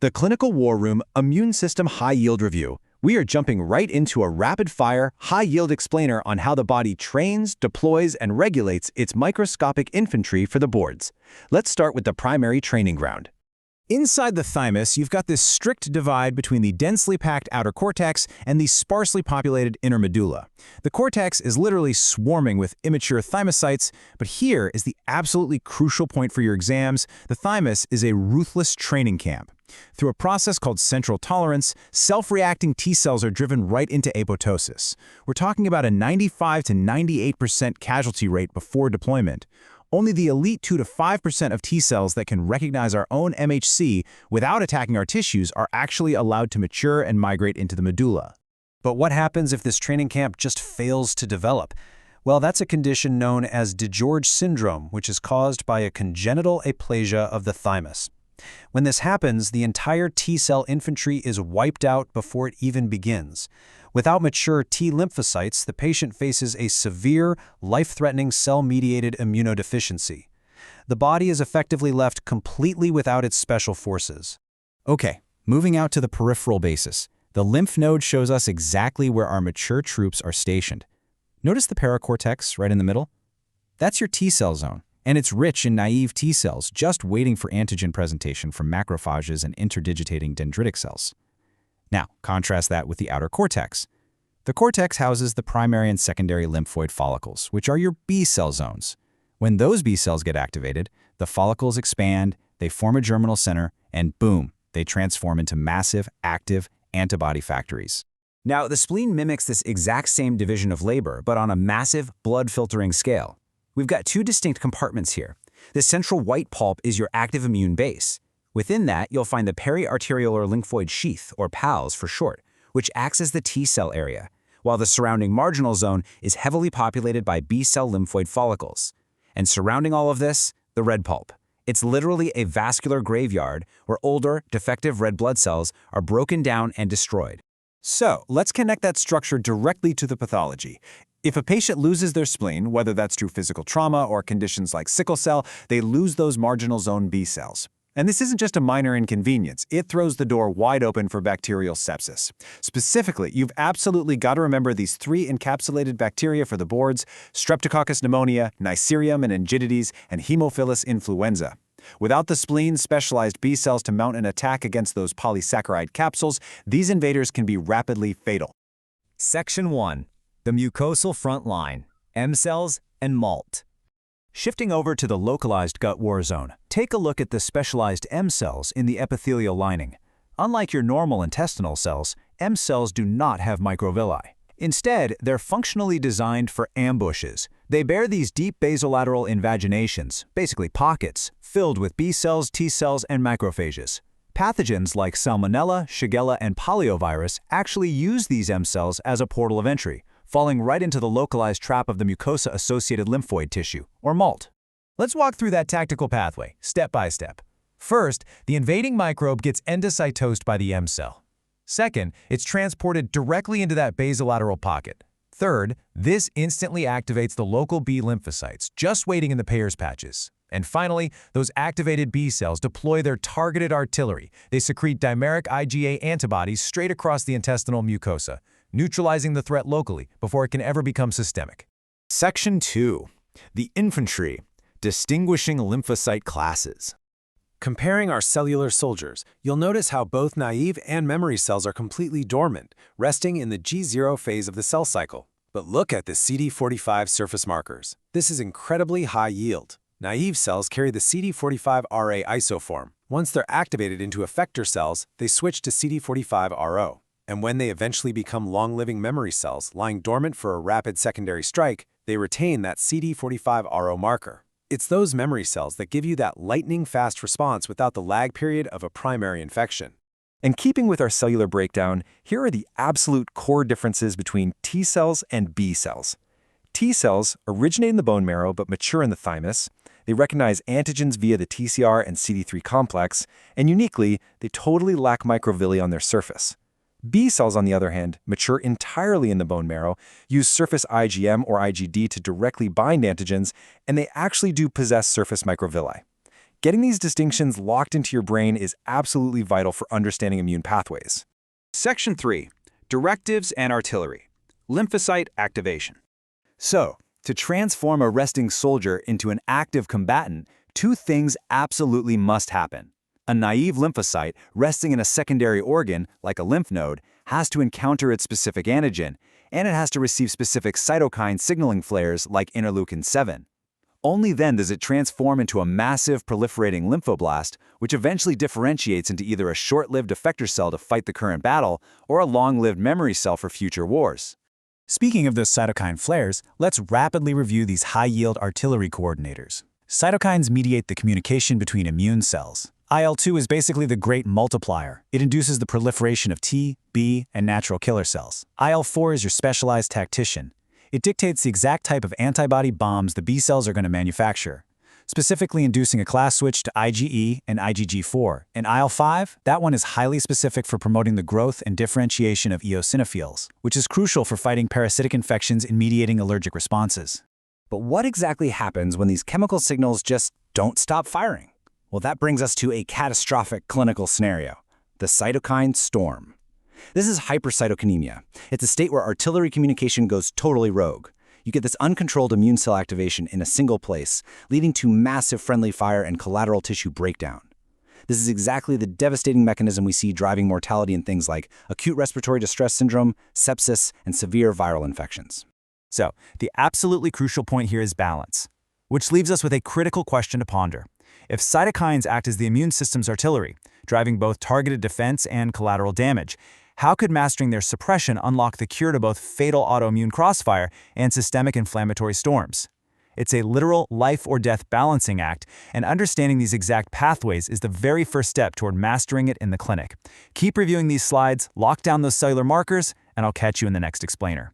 The Clinical War Room Immune System High-Yield Review. We are jumping right into a rapid-fire, high-yield explainer on how the body trains, deploys, and regulates its microscopic infantry for the boards. Let's start with the primary training ground. Inside the thymus, you've got this strict divide between the densely packed outer cortex and the sparsely populated inner medulla. The cortex is literally swarming with immature thymocytes, but here is the absolutely crucial point for your exams. The thymus is a ruthless training camp. Through a process called central tolerance, self-reacting T cells are driven right into apoptosis. We're talking about a 95 to 98% casualty rate before deployment. Only the elite 2 to 5% of T cells that can recognize our own MHC without attacking our tissues are actually allowed to mature and migrate into the medulla. But what happens if this training camp just fails to develop? Well, that's a condition known as DeGeorge syndrome, which is caused by a congenital aplasia of the thymus. When this happens, the entire T-cell infantry is wiped out before it even begins. Without mature T lymphocytes, the patient faces a severe, life-threatening cell-mediated immunodeficiency. The body is effectively left completely without its special forces. Okay, moving out to the peripheral basis. The lymph node shows us exactly where our mature troops are stationed. Notice the paracortex right in the middle? That's your T-cell zone. And it's rich in naive T cells, just waiting for antigen presentation from macrophages and interdigitating dendritic cells. Now, contrast that with the outer cortex. The cortex houses the primary and secondary lymphoid follicles, which are your B cell zones. When those B cells get activated, the follicles expand, they form a germinal center, and boom, they transform into massive, active antibody factories. Now, the spleen mimics this exact same division of labor, but on a massive blood-filtering scale. We've got two distinct compartments here. The central white pulp is your active immune base. Within that, you'll find the periarteriolar lymphoid sheath, or PALS for short, which acts as the T-cell area, while the surrounding marginal zone is heavily populated by B-cell lymphoid follicles. And surrounding all of this, the red pulp. It's literally a vascular graveyard where older, defective red blood cells are broken down and destroyed. So, let's connect that structure directly to the pathology. If a patient loses their spleen, whether that's through physical trauma or conditions like sickle cell, they lose those marginal zone B cells. And this isn't just a minor inconvenience, it throws the door wide open for bacterial sepsis. Specifically, you've absolutely got to remember these three encapsulated bacteria for the boards: Streptococcus pneumonia, Neisseria meningitis, and Haemophilus influenza. Without the spleen's specialized B cells to mount an attack against those polysaccharide capsules, these invaders can be rapidly fatal. Section 1. The mucosal front line, M cells and MALT. Shifting over to the localized gut war zone, take a look at the specialized M cells in the epithelial lining. Unlike your normal intestinal cells, M cells do not have microvilli. Instead, they're functionally designed for ambushes. They bear these deep basolateral invaginations, basically pockets, filled with B cells, T cells, and macrophages. Pathogens like Salmonella, Shigella, and poliovirus actually use these M cells as a portal of entry, falling right into the localized trap of the mucosa-associated lymphoid tissue, or MALT. Let's walk through that tactical pathway, step by step. First, the invading microbe gets endocytosed by the M cell. Second, it's transported directly into that basolateral pocket. Third, this instantly activates the local B lymphocytes, just waiting in the Peyer's patches. And finally, those activated B cells deploy their targeted artillery. They secrete dimeric IgA antibodies straight across the intestinal mucosa, neutralizing the threat locally before it can ever become systemic. Section 2. The infantry, distinguishing lymphocyte classes. Comparing our cellular soldiers, you'll notice how both naive and memory cells are completely dormant, resting in the G0 phase of the cell cycle. But look at the CD45 surface markers. This is incredibly high yield. Naive cells carry the CD45RA isoform. Once they're activated into effector cells, they switch to CD45RO. And when they eventually become long-living memory cells lying dormant for a rapid secondary strike, they retain that CD45RO marker. It's those memory cells that give you that lightning-fast response without the lag period of a primary infection. And keeping with our cellular breakdown, here are the absolute core differences between T cells and B cells. T cells originate in the bone marrow but mature in the thymus. They recognize antigens via the TCR and CD3 complex, and uniquely, they totally lack microvilli on their surface. B cells, on the other hand, mature entirely in the bone marrow, use surface IgM or IgD to directly bind antigens, and they actually do possess surface microvilli. Getting these distinctions locked into your brain is absolutely vital for understanding immune pathways. Section 3. Directives and artillery. Lymphocyte activation. So, to transform a resting soldier into an active combatant, two things absolutely must happen. A naive lymphocyte resting in a secondary organ, like a lymph node, has to encounter its specific antigen, and it has to receive specific cytokine signaling flares like interleukin-7. Only then does it transform into a massive proliferating lymphoblast, which eventually differentiates into either a short-lived effector cell to fight the current battle or a long-lived memory cell for future wars. Speaking of those cytokine flares, let's rapidly review these high-yield artillery coordinators. Cytokines mediate the communication between immune cells. IL-2 is basically the great multiplier. It induces the proliferation of T, B, and natural killer cells. IL-4 is your specialized tactician. It dictates the exact type of antibody bombs the B cells are going to manufacture, specifically inducing a class switch to IgE and IgG4. And IL-5, that one is highly specific for promoting the growth and differentiation of eosinophils, which is crucial for fighting parasitic infections and mediating allergic responses. But what exactly happens when these chemical signals just don't stop firing? Well, that brings us to a catastrophic clinical scenario, the cytokine storm. This is hypercytokinemia. It's a state where artillery communication goes totally rogue. You get this uncontrolled immune cell activation in a single place, leading to massive friendly fire and collateral tissue breakdown. This is exactly the devastating mechanism we see driving mortality in things like acute respiratory distress syndrome, sepsis, and severe viral infections. So, the absolutely crucial point here is balance, which leaves us with a critical question to ponder. If cytokines act as the immune system's artillery, driving both targeted defense and collateral damage, how could mastering their suppression unlock the cure to both fatal autoimmune crossfire and systemic inflammatory storms? It's a literal life-or-death balancing act, and understanding these exact pathways is the very first step toward mastering it in the clinic. Keep reviewing these slides, lock down those cellular markers, and I'll catch you in the next explainer.